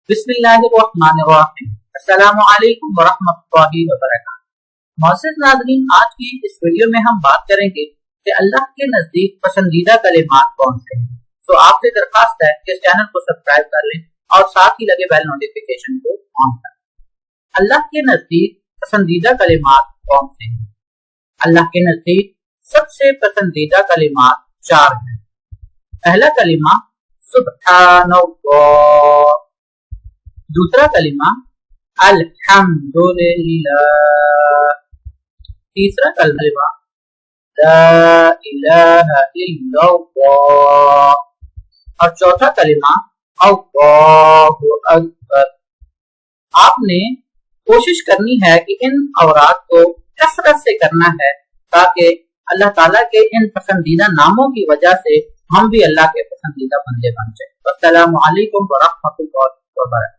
बिस्मिल्लाहिर्रहमानिर्रहीम। अस्सलामु अलैकुम वरहमतुल्लाहि वबरकातुहू। मोअज़्ज़िज़ नाज़रीन, आज की इस वीडियो में हम बात करेंगे कि अल्लाह के नजदीक पसंदीदा कलिमात कौन से हैं। तो आपसे दरखास्त है कि इस चैनल को सब्सक्राइब कर लें और साथ ही लगे बेल नोटिफिकेशन को ऑन कर लें। अल्लाह के नजदीक पसंदीदा कलिमात कौन से हैं? अल्लाह के नजदीक सबसे पसंदीदा कलिमात 4 हैं। पहला कलिमा सुब्हानल्लाह, दूसरा कलिमा अल्हम्दुलिल्लाह, तीसरा कलिमा ला इलाहा इल्लल्लाह और चौथा कलिमा अल्लाहु अकबर। आपने कोशिश करनी है कि इन औरात को कसरत से करना है ताकि अल्लाह ताला के इन पसंदीदा नामों की वजह से हम भी अल्लाह के पसंदीदा बंदे बन जाए। अस्सलामु अलैकुम व रहमतुल्लाहि व बरकातुहू।